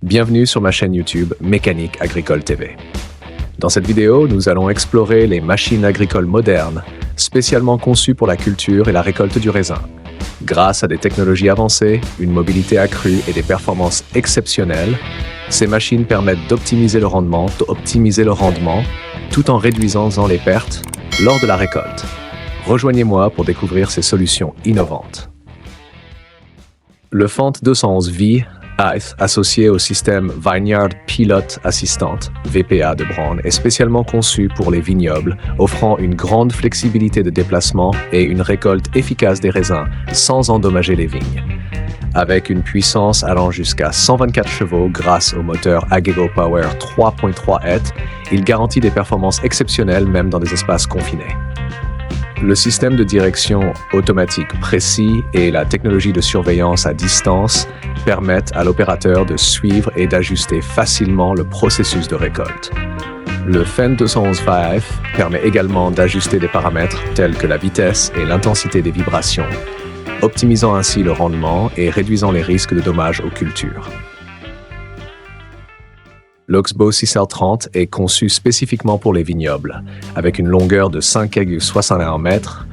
Bienvenue sur ma chaîne YouTube Mécanique Agricole TV. Dans cette vidéo, nous allons explorer les machines agricoles modernes, spécialement conçues pour la culture et la récolte du raisin. Grâce à des technologies avancées, une mobilité accrue et des performances exceptionnelles, ces machines permettent d'optimiser le rendement, tout en réduisant les pertes lors de la récolte. Rejoignez-moi pour découvrir ces solutions innovantes. Le Fendt 211V associé au système Vineyard Pilot Assistant, VPA de Braun, est spécialement conçu pour les vignobles, offrant une grande flexibilité de déplacement et une récolte efficace des raisins sans endommager les vignes. Avec une puissance allant jusqu'à 124 chevaux grâce au moteur Agego Power 3.3 il garantit des performances exceptionnelles même dans des espaces confinés. Le système de direction automatique précis et la technologie de surveillance à distance permettent à l'opérateur de suivre et d'ajuster facilement le processus de récolte. Le Fendt 211V permet également d'ajuster des paramètres tels que la vitesse et l'intensité des vibrations, optimisant ainsi le rendement et réduisant les risques de dommages aux cultures. L'Oxbow 6L30 est conçu spécifiquement pour les vignobles, avec une longueur de 5,61 mètres,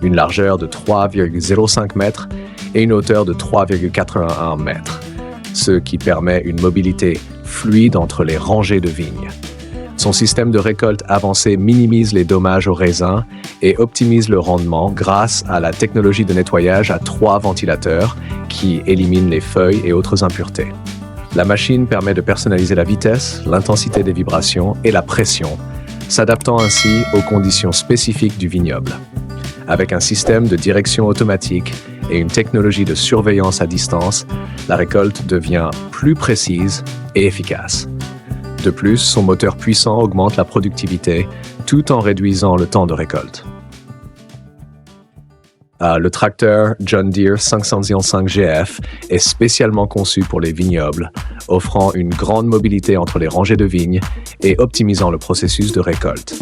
une largeur de 3,05 mètres et une hauteur de 3,81 mètres, ce qui permet une mobilité fluide entre les rangées de vignes. Son système de récolte avancé minimise les dommages aux raisins et optimise le rendement grâce à la technologie de nettoyage à 3 ventilateurs qui éliminent les feuilles et autres impuretés. La machine permet de personnaliser la vitesse, l'intensité des vibrations et la pression, s'adaptant ainsi aux conditions spécifiques du vignoble. Avec un système de direction automatique et une technologie de surveillance à distance, la récolte devient plus précise et efficace. De plus, son moteur puissant augmente la productivité tout en réduisant le temps de récolte. Le tracteur John Deere 505 GF est spécialement conçu pour les vignobles, offrant une grande mobilité entre les rangées de vignes et optimisant le processus de récolte.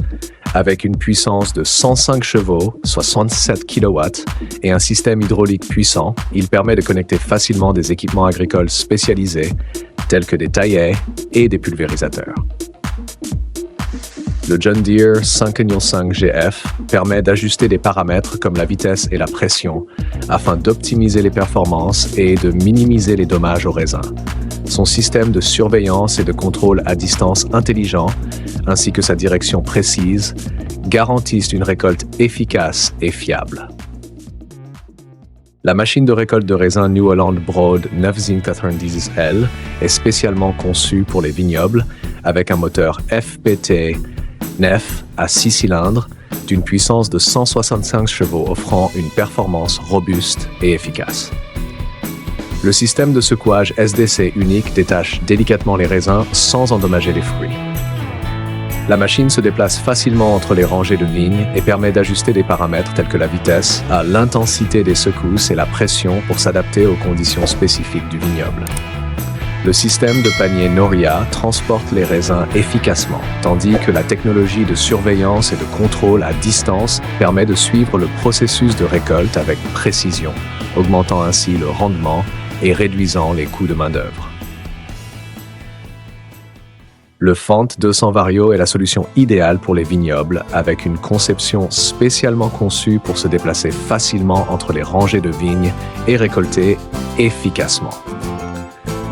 Avec une puissance de 105 chevaux, soit 67 kW, et un système hydraulique puissant, il permet de connecter facilement des équipements agricoles spécialisés, tels que des taillets et des pulvérisateurs. Le John Deere 505 GF permet d'ajuster des paramètres comme la vitesse et la pression afin d'optimiser les performances et de minimiser les dommages aux raisins. Son système de surveillance et de contrôle à distance intelligent, ainsi que sa direction précise, garantissent une récolte efficace et fiable. La machine de récolte de raisin New Holland Broad 990L est spécialement conçue pour les vignobles avec un moteur FPT Nef à 6 cylindres d'une puissance de 165 chevaux offrant une performance robuste et efficace. Le système de secouage SDC unique détache délicatement les raisins sans endommager les fruits. La machine se déplace facilement entre les rangées de vignes et permet d'ajuster des paramètres tels que la vitesse, l'intensité des secousses et la pression pour s'adapter aux conditions spécifiques du vignoble. Le système de panier Noria transporte les raisins efficacement, tandis que la technologie de surveillance et de contrôle à distance permet de suivre le processus de récolte avec précision, augmentant ainsi le rendement et réduisant les coûts de main-d'œuvre. Le Fendt 200 Vario est la solution idéale pour les vignobles, avec une conception spécialement conçue pour se déplacer facilement entre les rangées de vignes et récolter efficacement.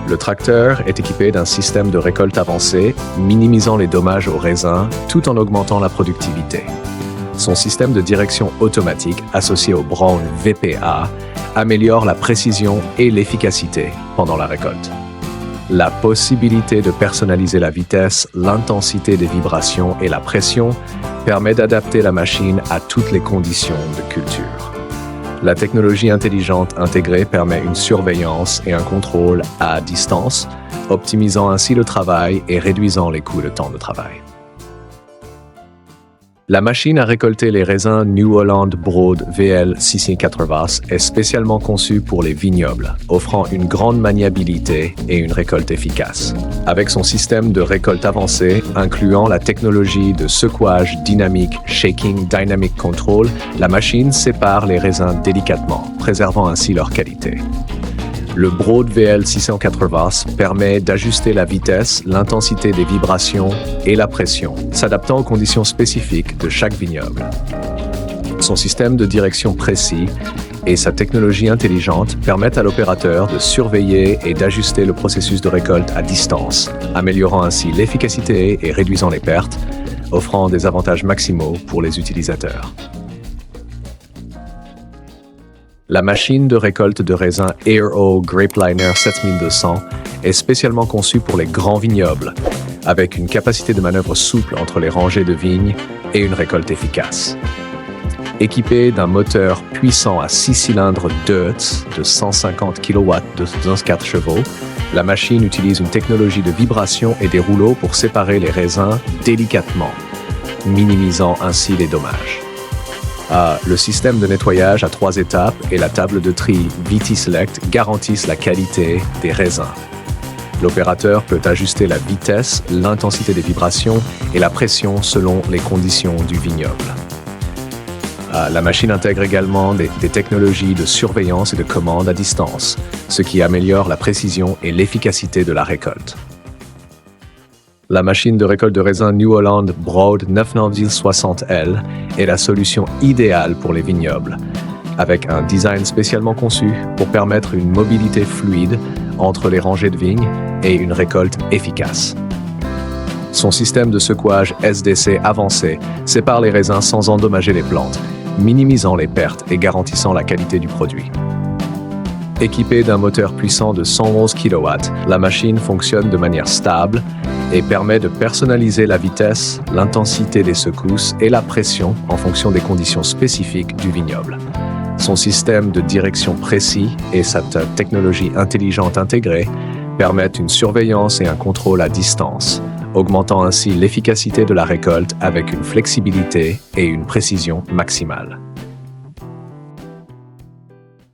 Le tracteur est équipé d'un système de récolte avancé, minimisant les dommages aux raisins tout en augmentant la productivité. Son système de direction automatique, associé au Braun VPA, améliore la précision et l'efficacité pendant la récolte. La possibilité de personnaliser la vitesse, l'intensité des vibrations et la pression permet d'adapter la machine à toutes les conditions de culture. La technologie intelligente intégrée permet une surveillance et un contrôle à distance, optimisant ainsi le travail et réduisant les coûts de temps de travail. La machine à récolter les raisins New Holland Broad VL 680 est spécialement conçue pour les vignobles, offrant une grande maniabilité et une récolte efficace. Avec son système de récolte avancé, incluant la technologie de secouage dynamique Shaking Dynamic Control, la machine sépare les raisins délicatement, préservant ainsi leur qualité. Le Broad VL680 permet d'ajuster la vitesse, l'intensité des vibrations et la pression, s'adaptant aux conditions spécifiques de chaque vignoble. Son système de direction précis et sa technologie intelligente permettent à l'opérateur de surveiller et d'ajuster le processus de récolte à distance, améliorant ainsi l'efficacité et réduisant les pertes, offrant des avantages maximaux pour les utilisateurs. La machine de récolte de raisin Air-O Grapeliner 7200 est spécialement conçue pour les grands vignobles, avec une capacité de manœuvre souple entre les rangées de vignes et une récolte efficace. Équipée d'un moteur puissant à 6 cylindres Deutz de 150 kW de 4 chevaux, la machine utilise une technologie de vibration et des rouleaux pour séparer les raisins délicatement, minimisant ainsi les dommages. Le système de nettoyage à 3 étapes et la table de tri VT-Select garantissent la qualité des raisins. L'opérateur peut ajuster la vitesse, l'intensité des vibrations et la pression selon les conditions du vignoble. La machine intègre également des technologies de surveillance et de commande à distance, ce qui améliore la précision et l'efficacité de la récolte. La machine de récolte de raisin New Holland Broad 99060L est la solution idéale pour les vignobles, avec un design spécialement conçu pour permettre une mobilité fluide entre les rangées de vignes et une récolte efficace. Son système de secouage SDC avancé sépare les raisins sans endommager les plantes, minimisant les pertes et garantissant la qualité du produit. Équipée d'un moteur puissant de 111 kW, la machine fonctionne de manière stable et permet de personnaliser la vitesse, l'intensité des secousses et la pression en fonction des conditions spécifiques du vignoble. Son système de direction précis et sa technologie intelligente intégrée permettent une surveillance et un contrôle à distance, augmentant ainsi l'efficacité de la récolte avec une flexibilité et une précision maximale.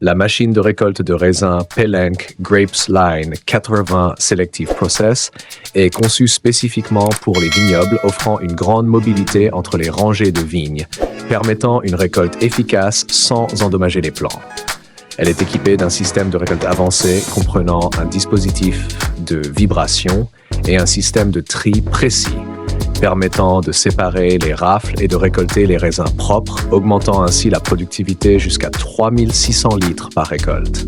La machine de récolte de raisin Pelenc Grapes Line 80 Selective Process est conçue spécifiquement pour les vignobles, offrant une grande mobilité entre les rangées de vignes, permettant une récolte efficace sans endommager les plants. Elle est équipée d'un système de récolte avancé comprenant un dispositif de vibration et un système de tri précis, permettant de séparer les rafles et de récolter les raisins propres, augmentant ainsi la productivité jusqu'à 3600 litres par récolte.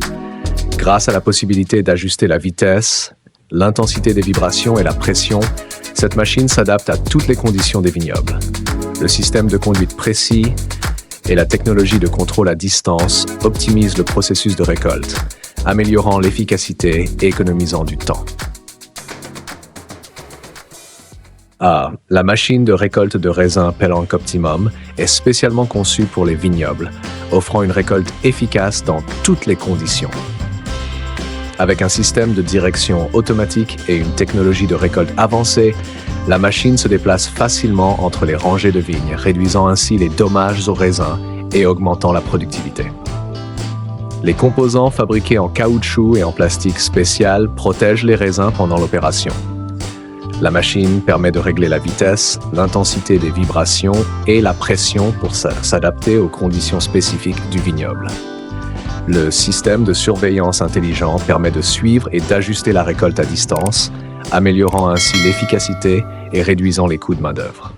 Grâce à la possibilité d'ajuster la vitesse, l'intensité des vibrations et la pression, cette machine s'adapte à toutes les conditions des vignobles. Le système de conduite précis et la technologie de contrôle à distance optimisent le processus de récolte, améliorant l'efficacité et économisant du temps. La machine de récolte de raisin Pelenc Optimum est spécialement conçue pour les vignobles, offrant une récolte efficace dans toutes les conditions. Avec un système de direction automatique et une technologie de récolte avancée, la machine se déplace facilement entre les rangées de vignes, réduisant ainsi les dommages aux raisins et augmentant la productivité. Les composants fabriqués en caoutchouc et en plastique spécial protègent les raisins pendant l'opération. La machine permet de régler la vitesse, l'intensité des vibrations et la pression pour s'adapter aux conditions spécifiques du vignoble. Le système de surveillance intelligent permet de suivre et d'ajuster la récolte à distance, améliorant ainsi l'efficacité et réduisant les coûts de main-d'œuvre.